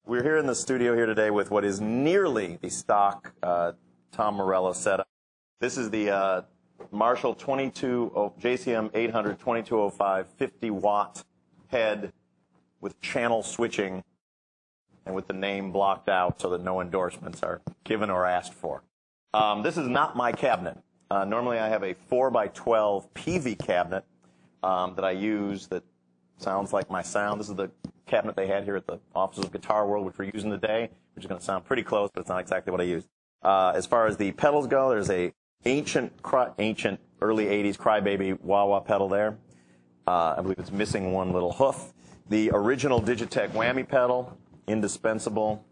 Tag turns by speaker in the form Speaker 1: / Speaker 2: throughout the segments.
Speaker 1: We're here in the studio here today with what is nearly the stock Tom Morello setup. This is the Marshall JCM 800 2205 50-watt head with channel switching and with the name blocked out so that no endorsements are given or asked for. This is not my cabinet. Normally I have a 4x12 PV cabinet that I use that sounds like my sound. This is the cabinet they had here at the offices of Guitar World, which we're using today, which is going to sound pretty close, but it's not exactly what I use. As far as the pedals go, there's a ancient early 80s Crybaby wah-wah pedal there. I believe it's missing one little hoof. The original Digitech whammy pedal, indispensable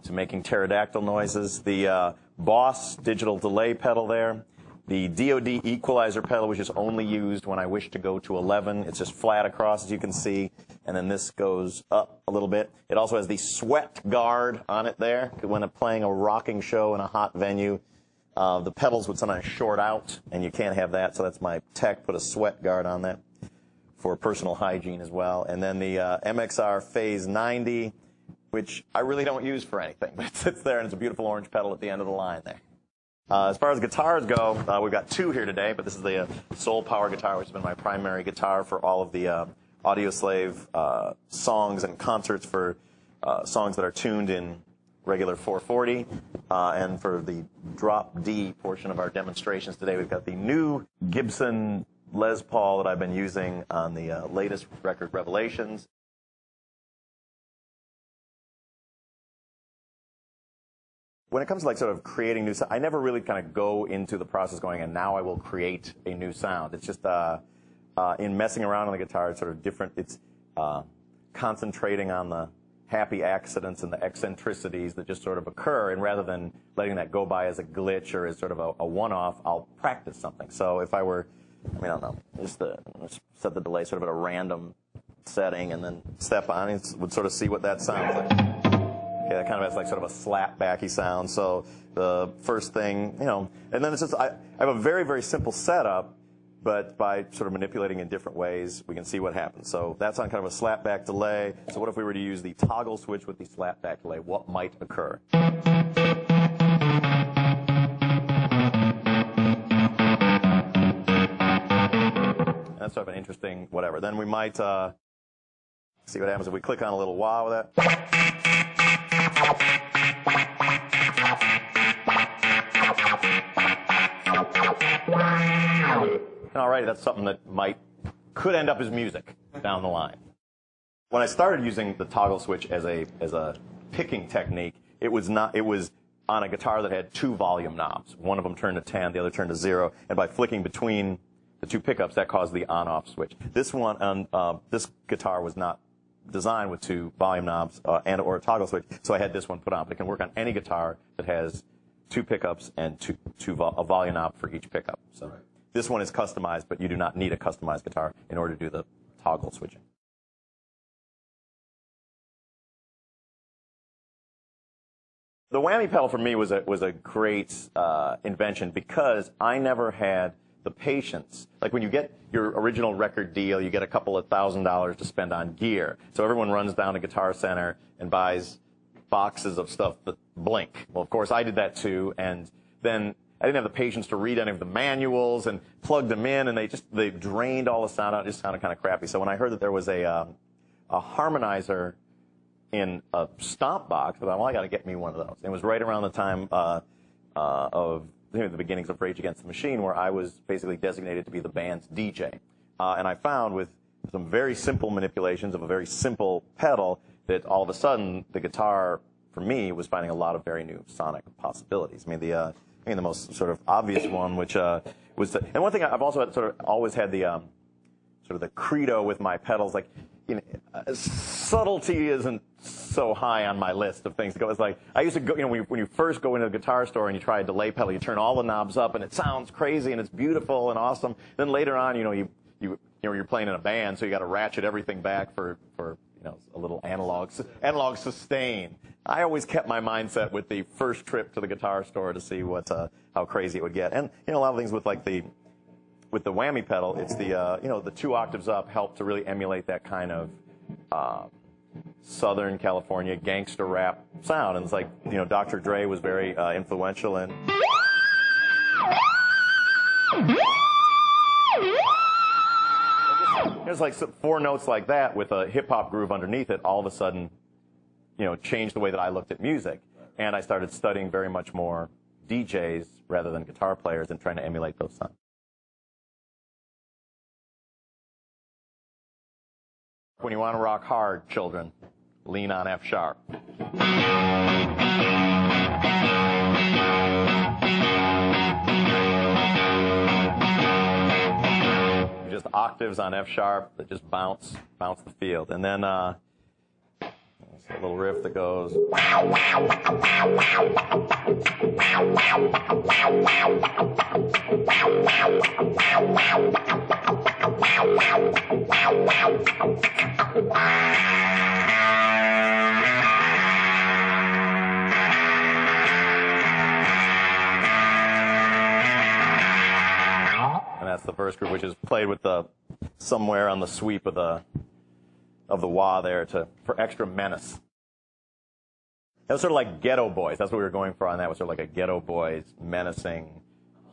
Speaker 1: to making pterodactyl noises. The Boss digital delay pedal there. The DoD equalizer pedal, which is only used when I wish to go to 11. It's just flat across, as you can see, and then this goes up a little bit. It also has the sweat guard on it there. When I'm playing a rocking show in a hot venue, the pedals would sometimes short out, and you can't have that, so that's my tech, put a sweat guard on that for personal hygiene as well. And then the MXR Phase 90, which I really don't use for anything, but it sits there, and it's a beautiful orange pedal at the end of the line there. As far as guitars go, we've got two here today, but this is the Soul Power guitar, which has been my primary guitar for all of the Audioslave songs and concerts for songs that are tuned in regular 440. And for the drop D portion of our demonstrations today, we've got the new Gibson Les Paul that I've been using on the latest record, Revelations. When it comes to sort of creating new sound, I never really kind of go into the process going, and now I will create a new sound. It's just in messing around on the guitar, it's sort of different. It's concentrating on the happy accidents and the eccentricities that just sort of occur, and rather than letting that go by as a glitch or as sort of a one-off, I'll practice something. So if I were, I don't know, just set the delay sort of at a random setting and then step on it, would sort of see what that sounds like. Okay, that kind of has sort of a slap-backy sound. So the first thing, and then it's just, I have a very, very simple setup, but by sort of manipulating in different ways, we can see what happens. So that's on kind of a slap-back delay. So what if we were to use the toggle switch with the slap-back delay? What might occur? That's sort of an interesting whatever. Then we might see what happens if we click on a little wah with that. Alrighty, that's something that could end up as music down the line. When I started using the toggle switch as a picking technique, it was on a guitar that had two volume knobs. One of them turned to 10, the other turned to 0, and by flicking between the two pickups, that caused the on-off switch. This guitar was not designed with two volume knobs or a toggle switch, so I had this one put on. But it can work on any guitar that has two pickups and a volume knob for each pickup. So this one is customized, but you do not need a customized guitar in order to do the toggle switching. The whammy pedal for me was a great invention because I never had the patience. Like when you get your original record deal, you get a couple of $1,000s to spend on gear. So everyone runs down to Guitar Center and buys boxes of stuff that blink. Well, of course, I did that too, and then I didn't have the patience to read any of the manuals and plug them in, and they drained all the sound out. It just sounded kind of crappy. So when I heard that there was a harmonizer in a stomp box, I thought, well, I got to get me one of those. And it was right around the time of the beginnings of Rage Against the Machine, where I was basically designated to be the band's DJ. And I found with some very simple manipulations of a very simple pedal that all of a sudden the guitar, for me, was finding a lot of very new sonic possibilities. The most sort of obvious one, which was and one thing I've also had, always had the sort of the credo with my pedals, subtlety isn't so high on my list of things to go. It's like I used to go, when you first go into a guitar store and you try a delay pedal, you turn all the knobs up and it sounds crazy and it's beautiful and awesome. Then later on, you're playing in a band, so you got to ratchet everything back for a little analog sustain. I always kept my mindset with the first trip to the guitar store to see how crazy it would get. And a lot of things with with the whammy pedal, it's the 2 octaves up help to really emulate that kind of Southern California gangster rap sound. And it's like, you know, Dr. Dre was very influential in. There's like 4 notes like that with a hip-hop groove underneath it, all of a sudden, you know, changed the way that I looked at music. And I started studying very much more DJs rather than guitar players and trying to emulate those sounds. When you want to rock hard, children, lean on F sharp. Just octaves on F sharp that just bounce the field. And then a little riff that goes. And that's the first group, which is played with the somewhere on the sweep of the wah there for extra menace. That was sort of like Ghetto Boys. That's what we were going for on that. Was sort of like a Ghetto Boys menacing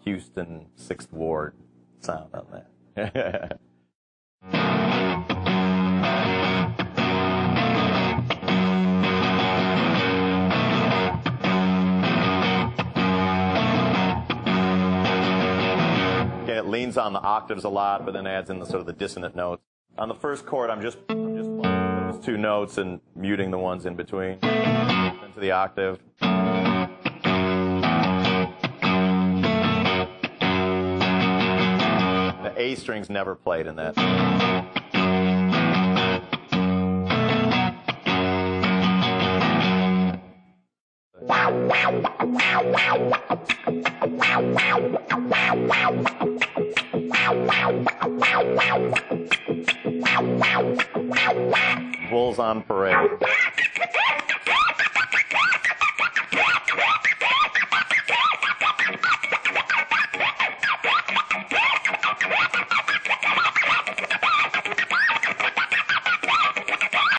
Speaker 1: Houston 6th Ward sound on that. It leans on the octaves a lot, but then adds in the sort of the dissonant notes. On the first chord, I'm just playing those 2 notes and muting the ones in between into the octave. The A string's never played in that. Bulls on Parade.